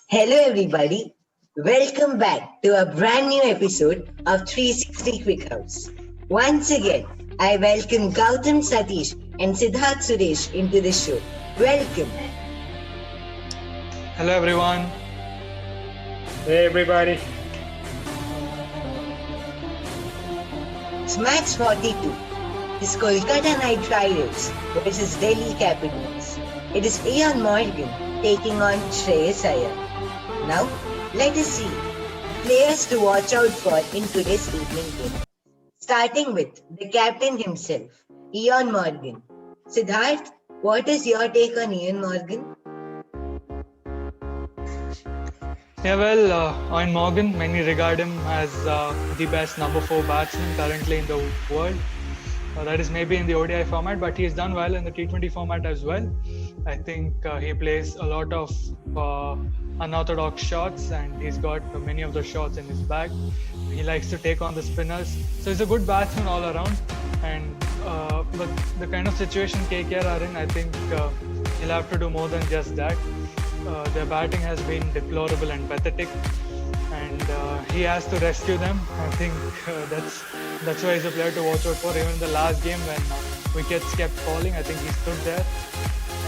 Hello, everybody. Welcome back to a brand new episode of 360 Quick House. Once again, I welcome Gautam Satish and Siddharth Suresh into the show. Welcome. Hello everyone. Hey everybody. It's match 42. It's Kolkata Knight Riders versus Delhi Capitals. It is Ian Morgan taking on Shreyas Iyer. Now, let us see players to watch out for in today's evening game. Starting with the captain himself, Ian Morgan. Siddharth, what is your take on Ian Morgan? Ian Morgan, many regard him as the best number 4 batsman currently in the world. That is maybe in the ODI format, but he has done well in the T20 format as well. I think he plays a lot of unorthodox shots, and he's got many of the shots in his bag. He likes to take on the spinners, so he's a good batsman all around. And but the kind of situation KKR are in, I think he'll have to do more than just that. Their batting has been deplorable and pathetic, and he has to rescue them. I think that's why he's a player to watch out for. Even in the last game when wickets kept falling, I think he stood there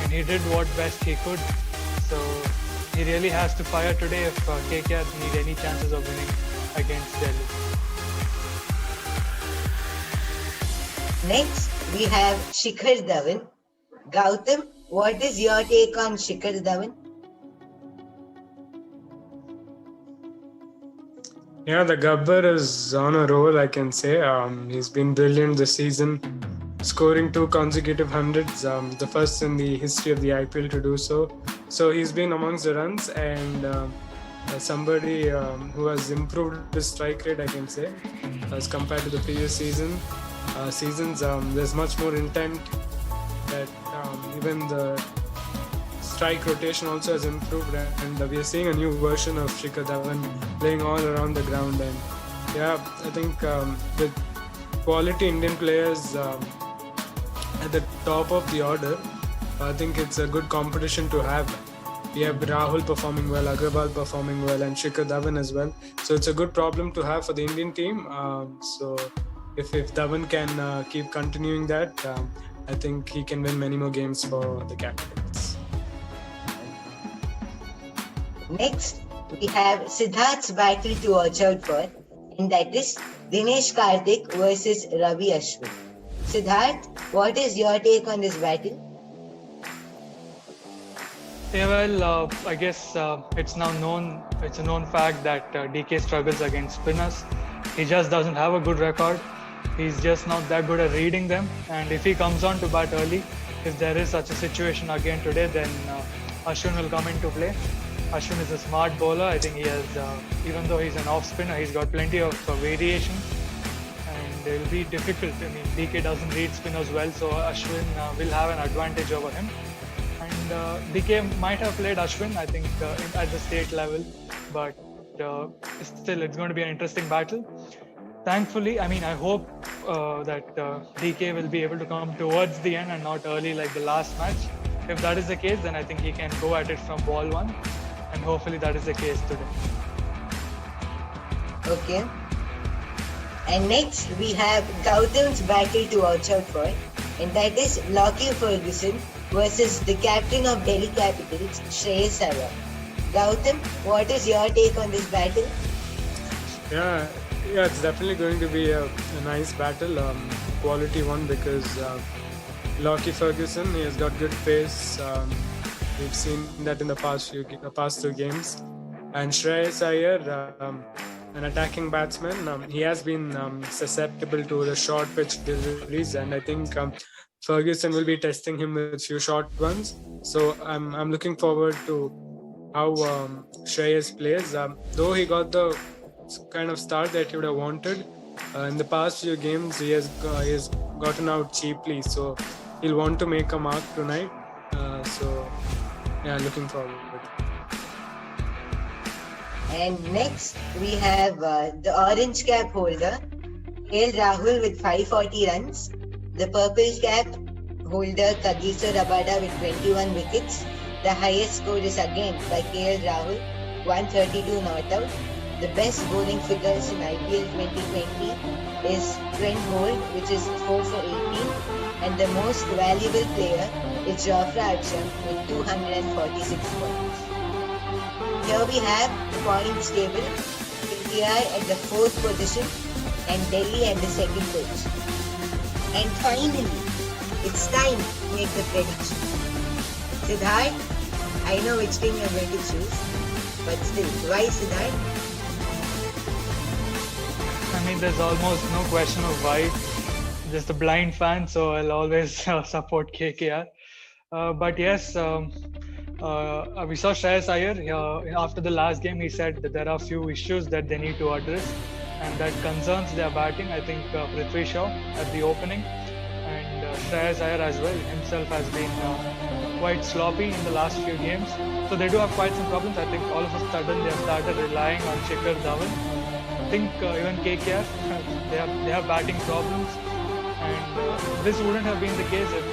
and he did what best he could. So he really has to fire today if KKR need any chances of winning against Delhi. Next, we have Shikhar Dhawan. Gautam, what is your take on Shikhar Dhawan? Yeah, the Gabbar is on a roll, I can say. He's been brilliant this season, scoring 2 consecutive hundreds, the first in the history of the IPL to do so. So he's been amongst the runs, and somebody who has improved his strike rate, I can say, as compared to the previous seasons. There's much more intent that even the strike rotation also has improved, and we are seeing a new version of Shikhar Dhawan playing all around the ground. And yeah, I think with quality Indian players at the top of the order, I think it's a good competition to have. We have Rahul performing well, Agarwal performing well, and Shikhar Dhawan as well. So it's a good problem to have for the Indian team. So if Dhawan can keep continuing that, I think he can win many more games for the Capitals. Next, we have Siddharth's battle to watch out for, and that is Dinesh Karthik versus Ravi Ashwin. Siddharth, what is your take on this battle? I guess it's a known fact that DK struggles against spinners. He just doesn't have a good record. He's just not that good at reading them. And if he comes on to bat early, if there is such a situation again today, then Ashwin will come into play. Ashwin is a smart bowler. I think he has, even though he's an off spinner, he's got plenty of variation, and it will be difficult. I mean, DK doesn't read spinners well, so Ashwin will have an advantage over him. And DK might have played Ashwin, I think, at the state level, but still, it's going to be an interesting battle. Thankfully, I hope that DK will be able to come towards the end and not early like the last match. If that is the case, then I think he can go at it from ball 1. And hopefully that is the case today. Okay. And next we have Gautam's battle to watch out for, and that is Lockie Ferguson versus the captain of Delhi Capitals, Shreyas Iyer. Gautam, what is your take on this battle? Yeah, it's definitely going to be a nice battle, quality one, because Lockie Ferguson, he has got good pace. We've seen that in the past 2 games. And Shreyas Iyer, an attacking batsman, he has been susceptible to the short pitch deliveries, and I think Ferguson will be testing him with a few short ones. So I'm looking forward to how Shreyas plays. Though he got the kind of start that he would have wanted, in the past few games he has gotten out cheaply, so he'll want to make a mark tonight. Looking forward. And next we have the orange cap holder, KL Rahul with 540 runs, the purple cap holder Kagiso Rabada with 21 wickets. The highest score is again by KL Rahul 132 not out. The best bowling figures in IPL 2020 is Trent Bolt, which is 4 for 18, and the most valuable player is Jofra Archer with 246 points. Here we have the points table. KKR at the 4th position and Delhi at the 2nd position. And finally, it's time to make the prediction. Siddharth, I know which team you're going to choose, but still, why Siddharth? I mean, there's almost no question of why. Just a blind fan, so I'll always support KKR. But yes, we saw Shreyas Iyer after the last game. He said that there are a few issues that they need to address, and that concerns their batting. I think Prithvi Shaw at the opening, and Shreyas Iyer as well himself has been quite sloppy in the last few games. So they do have quite some problems. I think all of a sudden they have started relying on Shikhar Dhawan. I think even KKR they have batting problems, and this wouldn't have been the case if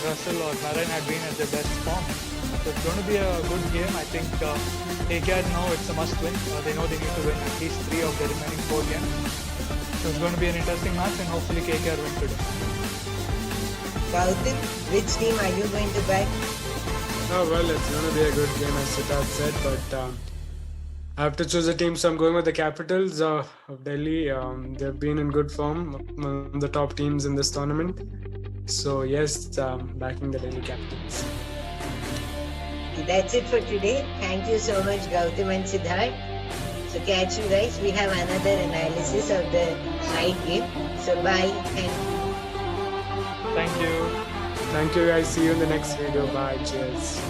Russell or Narain had been at their best form. So it's going to be a good game. I think KKR know it's a must-win. They know they need to win at least 3 of their remaining 4 games. So it's going to be an interesting match, and hopefully KKR win today. Gautam, which team are you going to back? Oh well, it's going to be a good game as Siddharth said, but I have to choose a team, so I'm going with the Capitals of Delhi. They've been in good form, one of the top teams in this tournament. So yes, backing the Delhi Capitals. That's it for today. Thank you so much, Gautam and Siddharth. So catch you guys. We have another analysis of the night game. So bye. Thank you. Thank you guys. See you in the next video. Bye. Cheers.